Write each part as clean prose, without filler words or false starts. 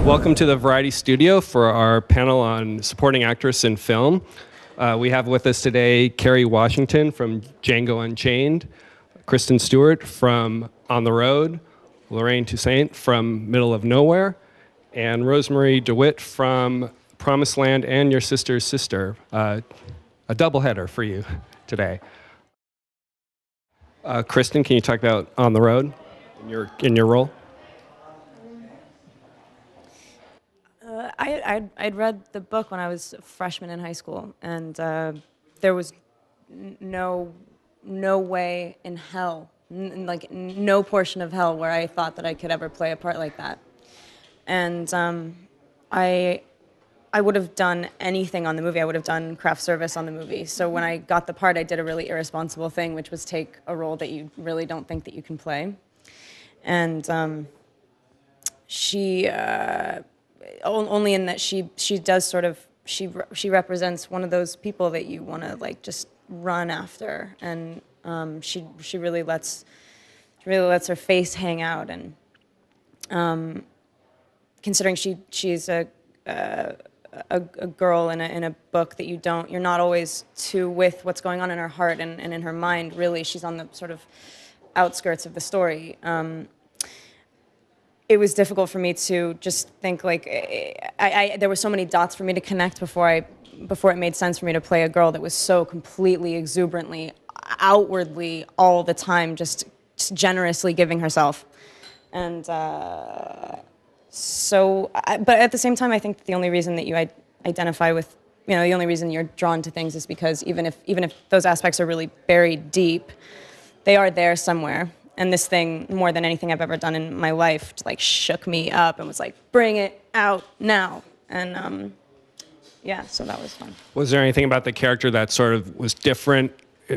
Welcome to the Variety Studio for our panel on supporting actress in film. We have with us today Kerry Washington from Django Unchained, Kristen Stewart from On the Road, Lorraine Toussaint from Middle of Nowhere, and Rosemary DeWitt from Promised Land and Your Sister's Sister. A doubleheader for you today. Kristen, can you talk about On the Road in your role? I'd read the book when I was a freshman in high school, and there was no way in hell, like no portion of hell where I thought that I could ever play a part like that. And I would have done anything on the movie. I would have done craft service on the movie. So when I got the part, I did a really irresponsible thing, which was take a role that you really don't think that you can play. And she. Only in that she does sort of she represents one of those people that you want to like just run after, and she really lets her face hang out, and considering she's a girl in a book that you're not always too with what's going on in her heart and in her mind. Really, she's on the sort of outskirts of the story. It was difficult for me to just think like there were so many dots for me to connect before it made sense for me to play a girl that was so completely exuberantly, outwardly all the time, just generously giving herself. And but at the same time, I think the only reason that you identify with, the only reason you're drawn to things is because even if those aspects are really buried deep, they are there somewhere. And this thing, more than anything I've ever done in my life, like shook me up and was like, bring it out now. And yeah, so that was fun. Was there anything about the character that sort of was different,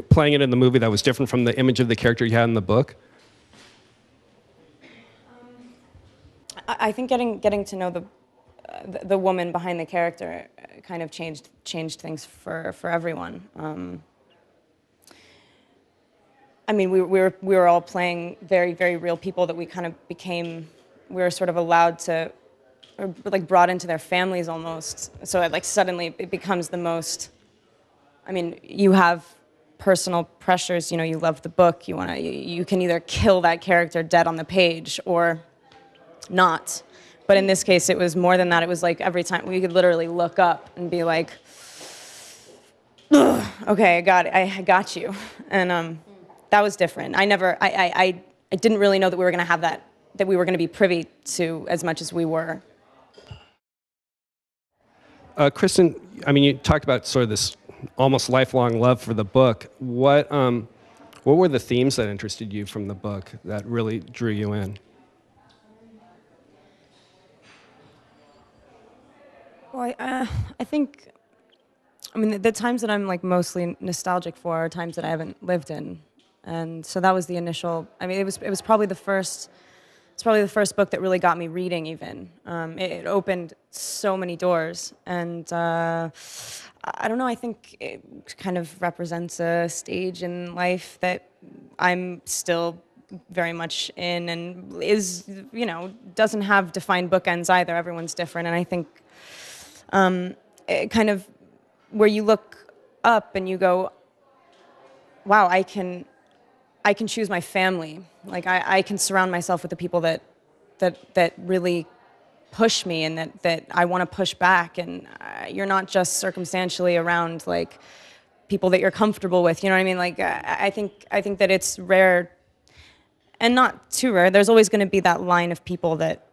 playing it in the movie, that was different from the image of the character you had in the book? I think getting to know the woman behind the character kind of changed things for everyone. I mean, we were all playing very, very real people that we kind of became. We were sort of allowed to, or like brought into their families almost. So like suddenly it becomes the most. I mean, you have personal pressures. You love the book. You can either kill that character dead on the page or not. But in this case, it was more than that. It was like every time we could literally look up and be like, "Okay, I got it. I got you," and that was different. I didn't really know that we were going to have that we were going to be privy to as much as we were. Kristen, I mean, you talked about sort of this almost lifelong love for the book. What were the themes that interested you from the book that really drew you in? Well, I think, I mean, the times that I'm like mostly nostalgic for are times that I haven't lived in. And so that was the initial. I mean, it was probably the first. It's probably the first book that really got me reading. Even it opened so many doors, and I don't know. I think it kind of represents a stage in life that I'm still very much in, and is doesn't have defined bookends either. Everyone's different, and I think it kind of where you look up and you go, wow, I can choose my family. Like I can surround myself with the people that really push me and that I want to push back. And you're not just circumstantially around like people that you're comfortable with. You know what I mean? Like I think that it's rare, and not too rare. There's always going to be that line of people that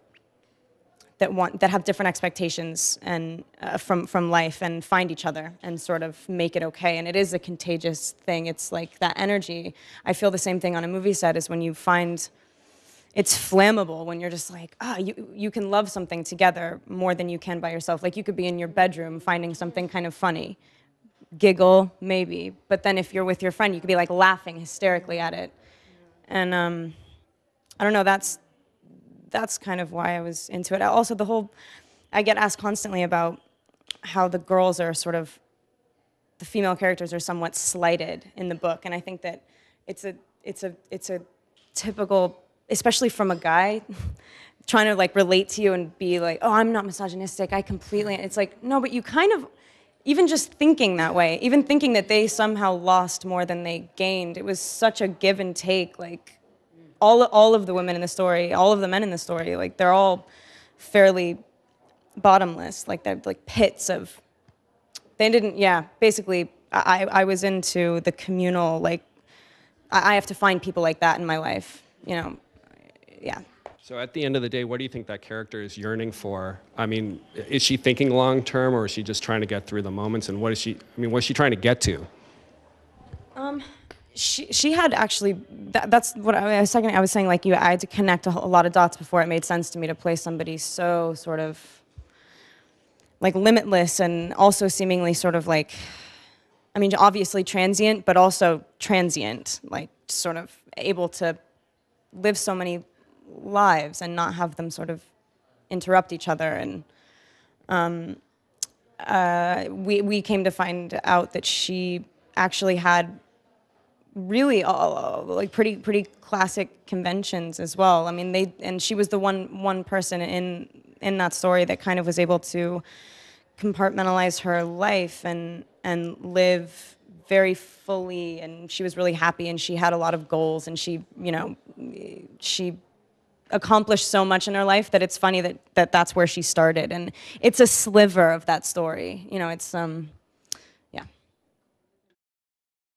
have different expectations and from life and find each other and sort of make it okay. And it is a contagious thing. It's like that energy. I feel the same thing on a movie set is when you find it's flammable, when you're just like, you can love something together more than you can by yourself. Like you could be in your bedroom finding something kind of funny, giggle maybe, but then if you're with your friend, you could be like laughing hysterically at it. And I don't know, that's kind of why I was into it. Also, I get asked constantly about how the girls are sort of, the female characters are somewhat slighted in the book, and I think that it's a typical, especially from a guy, trying to like relate to you and be like, oh, I'm not misogynistic. I completely. It's like, no, but you kind of, even just thinking that way, even thinking that they somehow lost more than they gained, it was such a give and take. Like all of the women in the story, all of the men in the story, like they're all fairly bottomless. Like they're like pits of. They didn't. Yeah, basically, I was into the communal. Like I have to find people like that in my life. You know. Yeah. So at the end of the day, what do you think that character is yearning for? I mean, is she thinking long term, or is she just trying to get through the moments? And what is she? I mean, what's she trying to get to? She had actually. That's what I was saying. I was saying like I had to connect a lot of dots before it made sense to me to play somebody so sort of like limitless and also seemingly sort of like. I mean, obviously transient, but also transient, like sort of able to live so many lives and not have them sort of interrupt each other. And we came to find out that she actually had really like pretty classic conventions as well. I mean, and she was the one person in that story that kind of was able to compartmentalize her life and live very fully, and she was really happy, and she had a lot of goals, and she accomplished so much in her life that it's funny that that's where she started, and it's a sliver of that story. You know, it's